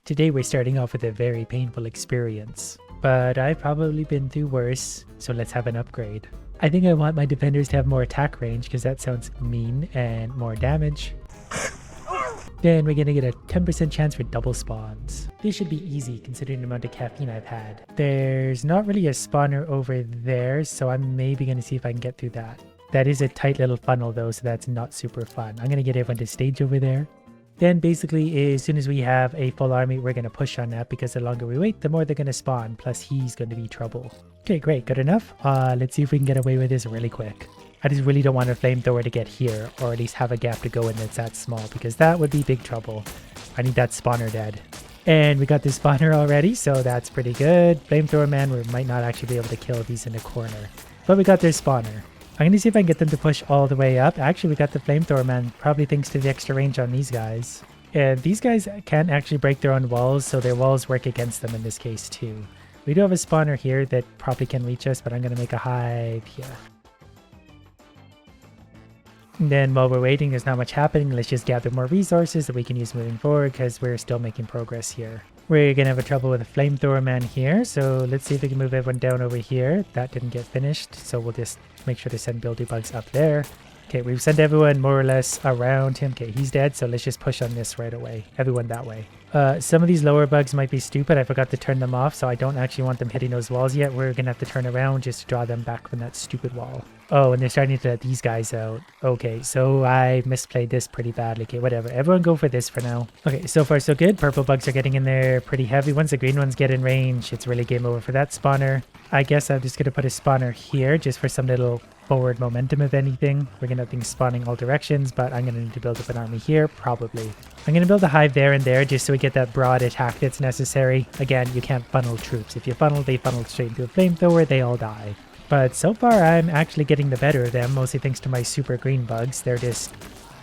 Today we're starting off with a very painful experience, but I've probably been through worse, so let's have an upgrade. I think I want my defenders to have more attack range because that sounds mean, and more damage. Then we're gonna get a 10% chance for double spawns. This should be easy considering the amount of caffeine I've had. There's not really a spawner over there, so I'm maybe gonna see if I can get through that. That is a tight little funnel though, so that's not super fun. I'm gonna get everyone to stage over there. Then basically, as soon as we have a full army, we're gonna push on that because the longer we wait, the more they're gonna spawn, plus he's gonna be trouble. Okay, great, good enough. Let's see if we can get away with this really quick. I just really don't want a flamethrower to get here, or at least have a gap to go in that's that small, because that would be big trouble. I need that spawner dead. And we got this spawner already, so that's pretty good. Flamethrower man, we might not actually be able to kill if he's in the corner. But we got their spawner. I'm gonna see if I can get them to push all the way up. Actually, we got the flamethrower man, probably thanks to the extra range on these guys. And these guys can't actually break their own walls, so their walls work against them in this case too. We do have a spawner here that probably can reach us, but I'm gonna make a hive here. And then while we're waiting, there's not much happening. Let's just gather more resources that we can use moving forward because we're still making progress here. We're going to have a trouble with a flamethrower man here. So let's see if we can move everyone down over here. That didn't get finished. So we'll just make sure to send builder bugs up there. Okay, we've sent everyone more or less around him. Okay, he's dead. So let's just push on this right away. Everyone that way. Some of these lower bugs might be stupid. I forgot to turn them off. So I don't actually want them hitting those walls yet. We're going to have to turn around just to draw them back from that stupid wall. Oh, and they're starting to let these guys out. Okay, so I misplayed this pretty badly. Okay, whatever. Everyone go for this for now. Okay, so far so good. Purple bugs are getting in there pretty heavy. Once the green ones get in range, it's really game over for that spawner. I guess I'm just going to put a spawner here just for some little forward momentum if anything. We're going to have things spawning all directions, but I'm going to need to build up an army here, probably. I'm going to build a hive there and there just so we get that broad attack that's necessary. Again, you can't funnel troops. If you funnel, they funnel straight into a flamethrower, they all die. But so far, I'm actually getting the better of them, mostly thanks to my super green bugs. They're just...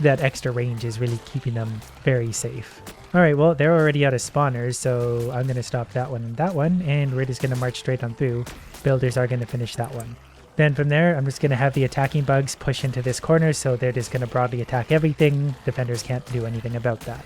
that extra range is really keeping them very safe. Alright, well, they're already out of spawners, so I'm going to stop that one and that one, and we're just going to march straight on through. Builders are going to finish that one. Then from there, I'm just going to have the attacking bugs push into this corner, so they're just going to broadly attack everything. Defenders can't do anything about that.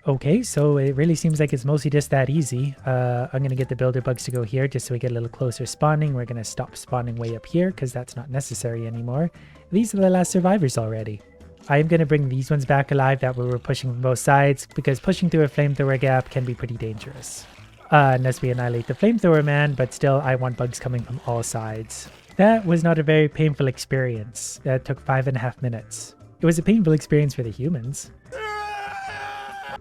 Okay, so it really seems like it's mostly just that easy. I'm going to get the builder bugs to go here just so we get a little closer spawning. We're going to stop spawning way up here because that's not necessary anymore. These are the last survivors already. I'm going to bring these ones back alive that we were pushing from both sides because pushing through a flamethrower gap can be pretty dangerous. Unless we annihilate the flamethrower man, but still I want bugs coming from all sides. That was not a very painful experience. That took 5.5 minutes. It was a painful experience for the humans.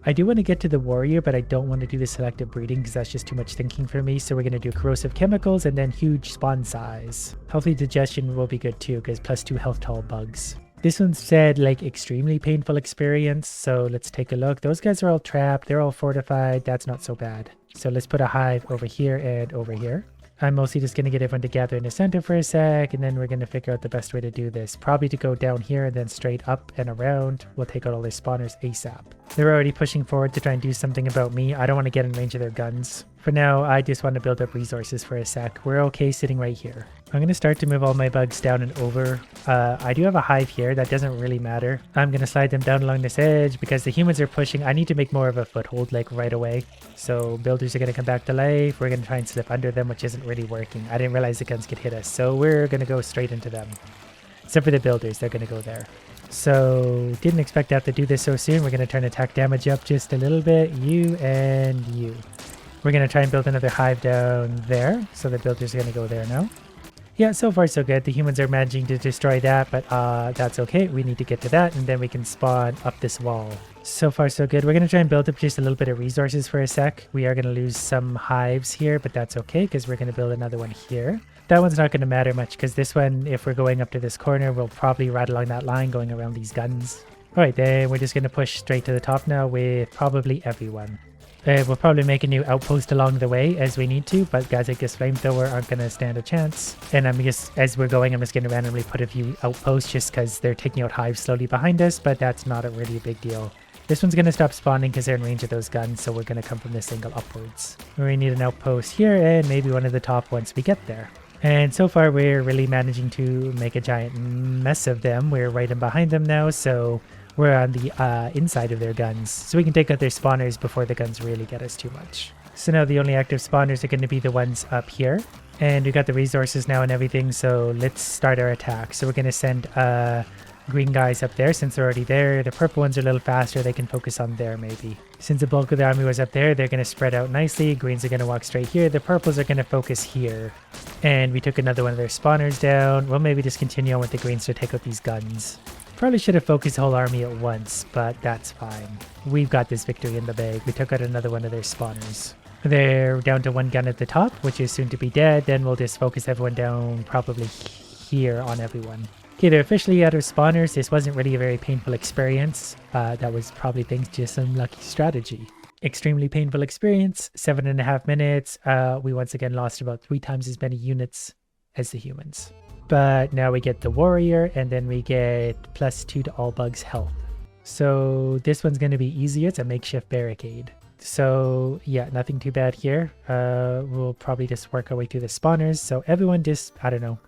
I do want to get to the warrior, but I don't want to do the selective breeding because that's just too much thinking for me. So we're going to do corrosive chemicals and then huge spawn size. Healthy digestion will be good too because +2 health tall bugs. This one said like extremely painful experience. So let's take a look. Those guys are all trapped. They're all fortified. That's not so bad. So let's put a hive over here and over here. I'm mostly just going to get everyone to gather in the center for a sec, and then we're going to figure out the best way to do this. Probably to go down here and then straight up and around. We'll take out all their spawners ASAP. They're already pushing forward to try and do something about me. I don't want to get in range of their guns. For now, I just want to build up resources for a sec. We're okay sitting right here. I'm going to start to move all my bugs down and over. I do have a hive here. That doesn't really matter. I'm going to slide them down along this edge because the humans are pushing. I need to make more of a foothold like right away. So builders are going to come back to life. We're going to try and slip under them, which isn't really working. I didn't realize the guns could hit us. So we're going to go straight into them. Except for the builders. They're going to go there. So didn't expect to have to do this so soon. We're going to turn attack damage up just a little bit. You and you. We're going to try and build another hive down there. So the builders are going to go there now. Yeah, so far so good. The humans are managing to destroy that, but that's okay. We need to get to that, and then we can spawn up this wall. So far so good. We're going to try and build up just a little bit of resources for a sec. We are going to lose some hives here, but that's okay, because we're going to build another one here. That one's not going to matter much, because this one, if we're going up to this corner, we'll probably ride along that line going around these guns. Alright, then we're just going to push straight to the top now with probably everyone. We'll probably make a new outpost along the way as we need to, but guys like this flamethrower aren't going to stand a chance. And I'm just, as we're going, I'm just going to randomly put a few outposts just because they're taking out hives slowly behind us, but that's not really a big deal. This one's going to stop spawning because they're in range of those guns, so we're going to come from this angle upwards. We need an outpost here and maybe one of the top once we get there. And so far we're really managing to make a giant mess of them. We're right in behind them now, so We're on the inside of their guns, so we can take out their spawners before the guns really get us too much. So now the only active spawners are going to be the ones up here. And we got the resources now and everything, so let's start our attack. So we're going to send green guys up there since they're already there. The purple ones are a little faster, they can focus on there maybe. Since the bulk of the army was up there, they're going to spread out nicely. Greens are going to walk straight here. The purples are going to focus here. And we took another one of their spawners down. We'll maybe just continue on with the greens to take out these guns. Probably should have focused the whole army at once, but that's fine. We've got this victory in the bag. We took out another one of their spawners. They're down to one gun at the top, which is soon to be dead. Then we'll just focus everyone down probably here on everyone. Okay, they're officially out of spawners. This wasn't really a very painful experience. That was probably thanks to some lucky strategy. Extremely painful experience, 7.5 minutes. We once again lost about 3 times as many units as the humans. But now we get the warrior, and then we get +2 to all bugs health. So this one's going to be easier. It's a makeshift barricade. So yeah, nothing too bad here. We'll probably just work our way through the spawners. So everyone just, I don't know,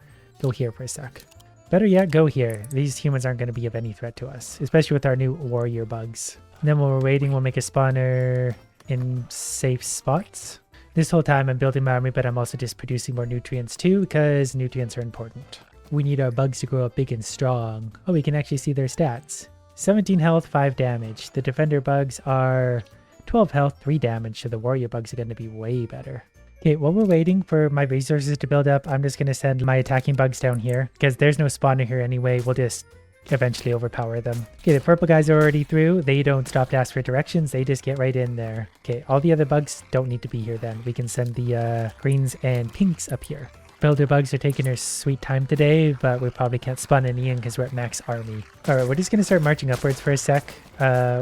go here for a sec. Better yet, go here. These humans aren't going to be of any threat to us, especially with our new warrior bugs. And then while we're waiting, we'll make a spawner in safe spots. This whole time I'm building my army, but I'm also just producing more nutrients too, because nutrients are important. We need our bugs to grow up big and strong. Oh, we can actually see their stats. 17 health, 5 damage. The defender bugs are 12 health, 3 damage, so the warrior bugs are going to be way better. Okay, while we're waiting for my resources to build up, I'm just going to send my attacking bugs down here, because there's no spawner here anyway. We'll just eventually overpower them. Okay, the purple guys are already through. They don't stop to ask for directions. They just get right in there. Okay, all the other bugs don't need to be here then. We can send the greens and pinks up here. Builder bugs are taking their sweet time today, but we probably can't spawn any in because we're at max army. Alright, we're just going to start marching upwards for a sec.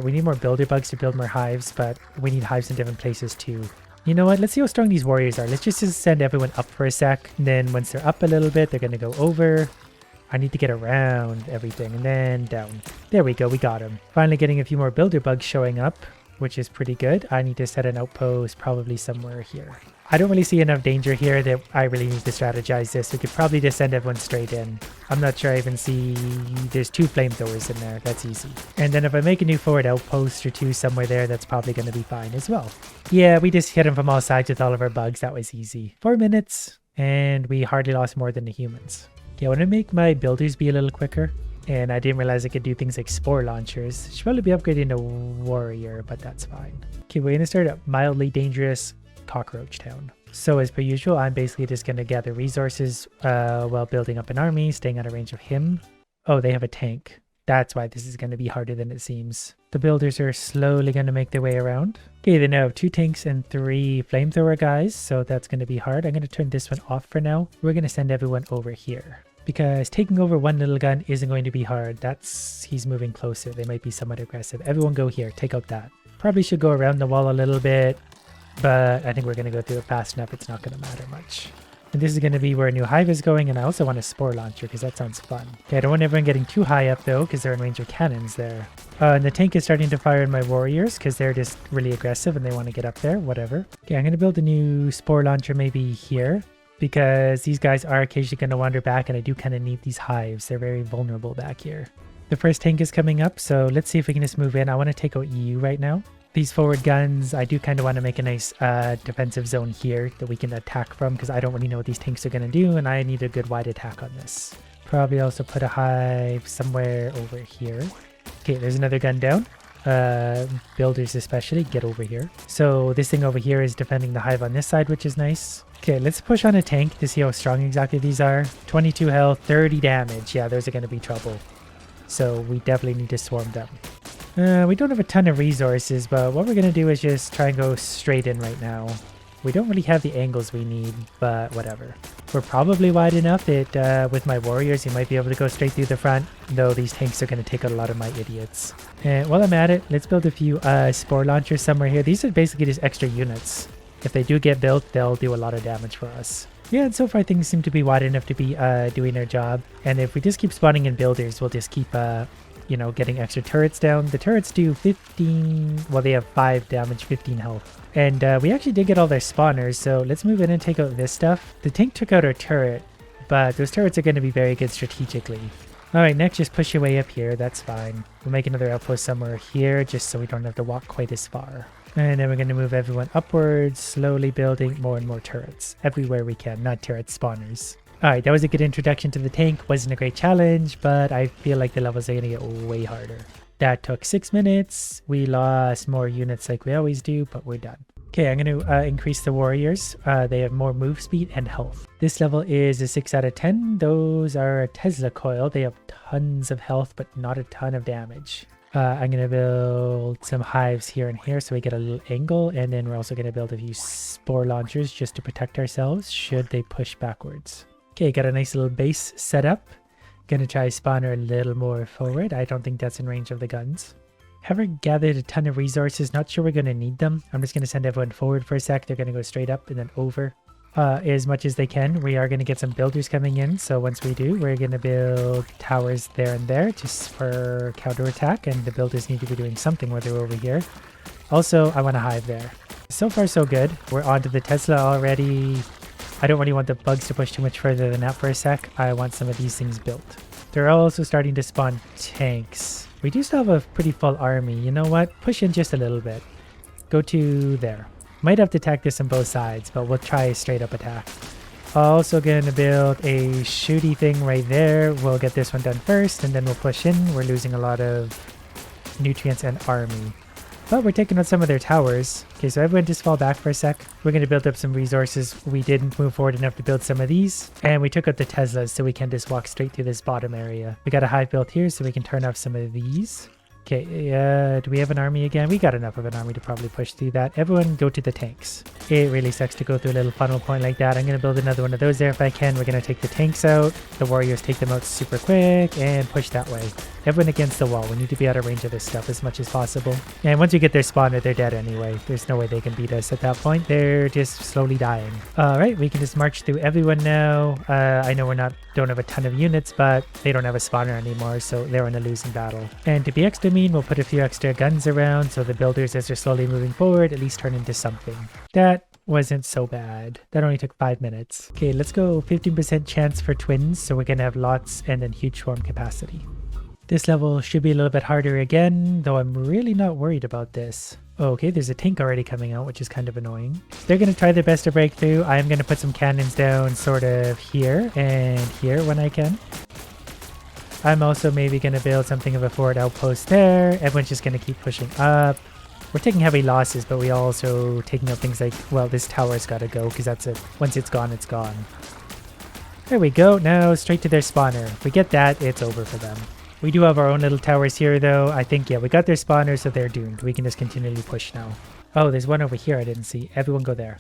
We need more builder bugs to build more hives, but we need hives in different places too. You know what? Let's see how strong these warriors are. Let's just send everyone up for a sec. And then once they're up a little bit, they're going to go over. I need to get around everything and then down. There we go. We got them. Finally getting a few more builder bugs showing up, which is pretty good. I need to set an outpost probably somewhere here. I don't really see enough danger here that I really need to strategize this. We could probably just send everyone straight in. I'm not sure I even see... There's 2 flamethrowers in there. That's easy. And then if I make a new forward outpost or 2 somewhere there, that's probably going to be fine as well. Yeah, we just hit them from all sides with all of our bugs. That was easy. 4 minutes, and we hardly lost more than the humans. Okay, I want to make my builders be a little quicker. And I didn't realize I could do things like spore launchers. Should probably be upgrading to warrior, but that's fine. Okay, we're going to start a mildly dangerous cockroach town. So as per usual, I'm basically just going to gather resources while building up an army, staying out of range of him. Oh, they have a tank. That's why this is going to be harder than it seems. The builders are slowly going to make their way around. Okay, they now have 2 tanks and 3 flamethrower guys, so that's going to be hard. I'm going to turn this one off for now. We're going to send everyone over here. Because taking over one little gun isn't going to be hard. He's moving closer. They might be somewhat aggressive. Everyone go here. Take out that. Probably should go around the wall a little bit. But I think we're going to go through it fast enough. It's not going to matter much. And this is going to be where a new hive is going. And I also want a spore launcher because that sounds fun. Okay, I don't want everyone getting too high up though because they're in range of cannons there. And the tank is starting to fire on my warriors because they're just really aggressive and they want to get up there. Whatever. Okay, I'm going to build a new spore launcher maybe here. Because these guys are occasionally going to wander back and I do kind of need these hives. They're very vulnerable back here. The first tank is coming up, so let's see if we can just move in. I want to take out EU right now. These forward guns, I do kind of want to make a nice defensive zone here that we can attack from because I don't really know what these tanks are going to do and I need a good wide attack on this. Probably also put a hive somewhere over here. Okay, there's another gun down. Builders especially, get over here. So this thing over here is defending the hive on this side, which is nice. Okay, let's push on a tank to see how strong exactly these are. 22 health, 30 damage. Yeah, those are going to be trouble. So we definitely need to swarm them. We don't have a ton of resources, but what we're going to do is just try and go straight in right now. We don't really have the angles we need, but whatever. We're probably wide enough that with my warriors, you might be able to go straight through the front, though these tanks are going to take out a lot of my idiots. And while I'm at it, let's build a few spore launchers somewhere here. These are basically just extra units. If they do get built, they'll do a lot of damage for us. Yeah, and so far things seem to be wide enough to be doing their job. And if we just keep spawning in builders, we'll just keep, you know, getting extra turrets down. The turrets do 15... Well, they have 5 damage, 15 health. And we actually did get all their spawners, so let's move in and take out this stuff. The tank took out our turret, but those turrets are going to be very good strategically. All right, next, just push your way up here. That's fine. We'll make another outpost somewhere here just so we don't have to walk quite as far. And then we're going to move everyone upwards, slowly building more and more turrets everywhere we can. Not turrets, spawners. All right, that was a good introduction to the tank. Wasn't a great challenge, but I feel like the levels are going to get way harder. That took 6 minutes. We lost more units like we always do, but we're done. Okay, I'm going to increase the warriors. They have more move speed and health. This level is a 6 out of 10. Those are a Tesla coil. They have tons of health, but not a ton of damage. I'm going to build some hives here and here so we get a little angle. And then we're also going to build a few spore launchers just to protect ourselves should they push backwards. Okay, got a nice little base set up. Gonna try spawner a little more forward. I don't think that's in range of the guns. Haven't gathered a ton of resources. Not sure we're going to need them. I'm just going to send everyone forward for a sec. They're going to go straight up and then over as much as they can. We are going to get some builders coming in. So once we do, we're going to build towers there and there just for counterattack. And the builders need to be doing something while they're over here. Also, I want a hive there. So far, so good. We're onto the Tesla already. I don't really want the bugs to push too much further than that for a sec. I want some of these things built. They're also starting to spawn tanks. We do still have a pretty full army. You know what? Push in just a little bit. Go to there. Might have to attack this on both sides, but we'll try a straight up attack. Also going to build a shooty thing right there. We'll get this one done first, and then we'll push in. We're losing a lot of nutrients and army. But we're taking on some of their towers. Okay, so everyone just fall back for a sec. We're going to build up some resources. We didn't move forward enough to build some of these. And we took out the Teslas, so we can just walk straight through this bottom area. We got a hive built here, so we can turn off some of these. Okay, do we have an army again? We got enough of an army to probably push through that. Everyone go to the tanks. It really sucks to go through a little funnel point like that. I'm going to build another one of those there if I can. We're going to take the tanks out. The warriors take them out super quick and push that way. Everyone against the wall. We need to be out of range of this stuff as much as possible. And once you get their spawner, they're dead anyway. There's no way they can beat us at that point. They're just slowly dying. All right, we can just march through everyone now. I know don't have a ton of units, but they don't have a spawner anymore, so they're in a losing battle. And to be extra mean, we'll put a few extra guns around so the builders, as they're slowly moving forward, at least turn into something. That wasn't so bad. That only took 5 minutes. Okay, let's go 15% chance for twins, so we're gonna have lots and then huge swarm capacity. This level should be a little bit harder again, though I'm really not worried about this. Okay, there's a tank already coming out, which is kind of annoying. They're going to try their best to break through. I'm going to put some cannons down sort of here and here when I can. I'm also maybe going to build something of a forward outpost there. Everyone's just going to keep pushing up. We're taking heavy losses, but we also taking out things like, well, this tower's got to go because that's it. Once it's gone, it's gone. There we go. Now straight to their spawner. If we get that, it's over for them. We do have our own little towers here, though. I think, yeah, we got their spawners, so they're doomed. We can just continually push now. Oh, there's one over here I didn't see. Everyone go there.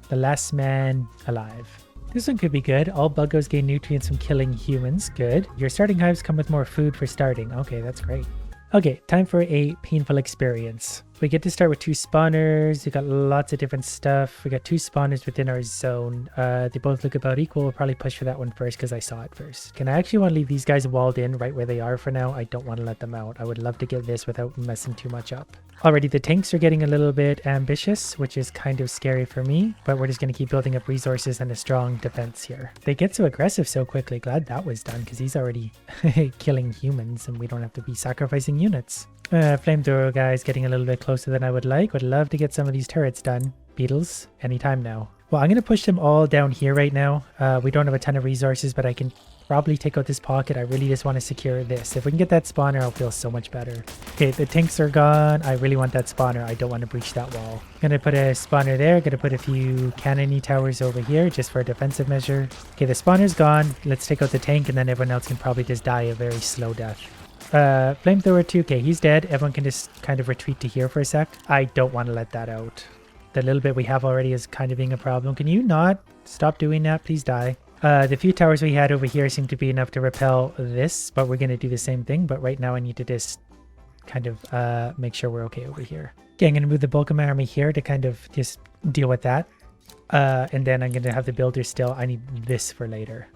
The last man alive. This one could be good. All buggos gain nutrients from killing humans. Good. Your starting hives come with more food for starting. Okay, that's great. Okay, time for a painful experience. We get to start with 2 spawners. We got lots of different stuff. We got 2 spawners within our zone. They both look about equal. We'll probably push for that one first because I saw it first. Can I actually want to leave these guys walled in right where they are for now? I don't want to let them out. I would love to get this without messing too much up. Already the tanks are getting a little bit ambitious, which is kind of scary for me, but we're just going to keep building up resources and a strong defense here. They get so aggressive so quickly. Glad that was done because he's already killing humans and we don't have to be sacrificing units. Flamethrower guys getting a little bit closer than I would like. Would love to get some of these turrets done. Beetles, anytime now. Well, I'm going to push them all down here right now. We don't have a ton of resources, but I can probably take out this pocket. I really just want to secure this. If we can get that spawner, I'll feel so much better. Okay, the tanks are gone. I really want that spawner. I don't want to breach that wall. Gonna put a spawner there. Gonna put a few cannony towers over here just for a defensive measure. Okay, the spawner's gone. Let's take out the tank and then everyone else can probably just die a very slow death. Flamethrower 2, okay, he's dead. Everyone can just kind of retreat to here for a sec. I don't want to let that out. The little bit we have already is kind of being a problem. Can you not stop doing that? Please die. The few towers we had over here seem to be enough to repel this, but we're going to do the same thing. But right now I need to just kind of make sure we're okay over here. Okay, I'm going to move the bulk of my army here to kind of just deal with that. And then I'm going to have the builders still. I need this for later.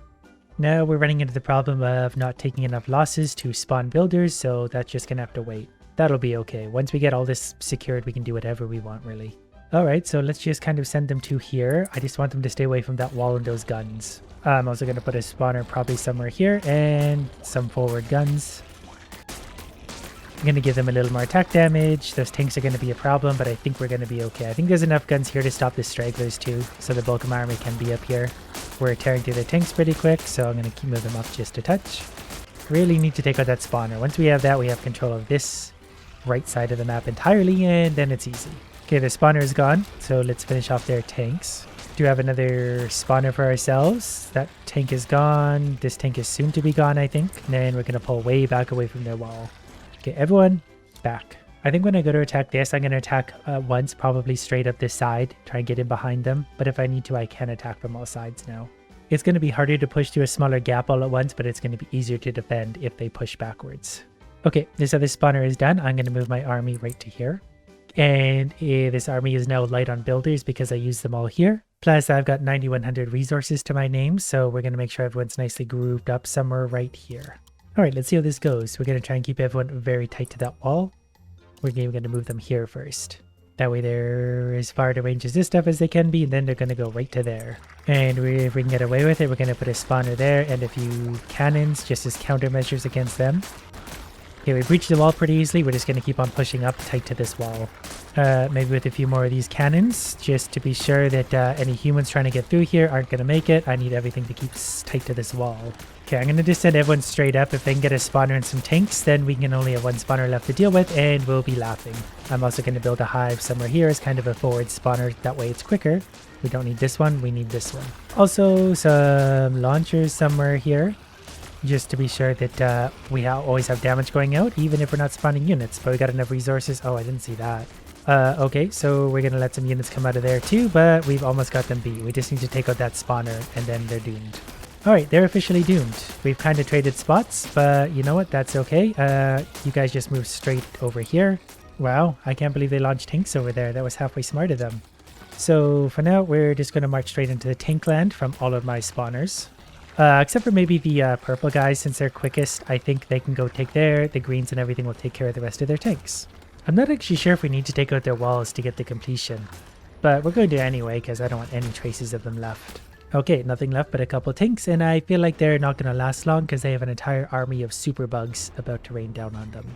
Now we're running into the problem of not taking enough losses to spawn builders, so that's just going to have to wait. That'll be okay. Once we get all this secured, we can do whatever we want, really. Alright, so let's just kind of send them to here. I just want them to stay away from that wall and those guns. I'm also going to put a spawner probably somewhere here and some forward guns. I'm going to give them a little more attack damage. Those tanks are going to be a problem, but I think we're going to be okay. I think there's enough guns here to stop the stragglers too, so the bulk of my army can be up here. We're tearing through the tanks pretty quick, so I'm going to keep moving them up just a touch. Really need to take out that spawner. Once we have that, we have control of this right side of the map entirely, and then it's easy. Okay, the spawner is gone, so let's finish off their tanks. Do have another spawner for ourselves. That tank is gone. This tank is soon to be gone, I think. And then we're going to pull way back away from their wall. Okay, everyone back. I think when I go to attack this, I'm going to attack once, probably straight up this side, try and get in behind them. But if I need to, I can attack from all sides now. It's going to be harder to push through a smaller gap all at once, but it's going to be easier to defend if they push backwards. Okay, this other spawner is done. I'm going to move my army right to here. And this army is now light on builders because I used them all here. Plus, I've got 9,100 resources to my name, so we're going to make sure everyone's nicely grouped up somewhere right here. All right, let's see how this goes. We're going to try and keep everyone very tight to that wall. We're going to move them here first. That way they're as far to range as this stuff as they can be, and then they're going to go right to there. And if we can get away with it, we're going to put a spawner there and a few cannons just as countermeasures against them. Okay, we breached the wall pretty easily. We're just going to keep on pushing up tight to this wall. Maybe with a few more of these cannons, just to be sure that any humans trying to get through here aren't going to make it. I need everything to keep tight to this wall. Okay, I'm going to just send everyone straight up. If they can get a spawner and some tanks, then we can only have one spawner left to deal with, and we'll be laughing. I'm also going to build a hive somewhere here as kind of a forward spawner. That way it's quicker. We don't need this one. We need this one. Also, some launchers somewhere here, just to be sure that we always have damage going out, even if we're not spawning units. But we got enough resources. Oh, I didn't see that. Okay, so we're going to let some units come out of there too, but we've almost got them beat. We just need to take out that spawner, and then they're doomed. Alright, they're officially doomed. We've kind of traded spots, but you know what? That's okay. You guys just move straight over here. Wow, I can't believe they launched tanks over there. That was halfway smart of them. So for now, we're just going to march straight into the tank land from all of my spawners. Except for maybe the purple guys, since they're quickest, I think they can go take there. The greens and everything will take care of the rest of their tanks. I'm not actually sure if we need to take out their walls to get the completion, but we're going to anyway because I don't want any traces of them left. Okay, nothing left but a couple tanks, and I feel like they're not going to last long because they have an entire army of super bugs about to rain down on them.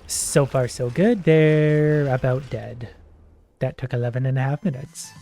So far so good, they're about dead. That took 11.5 minutes.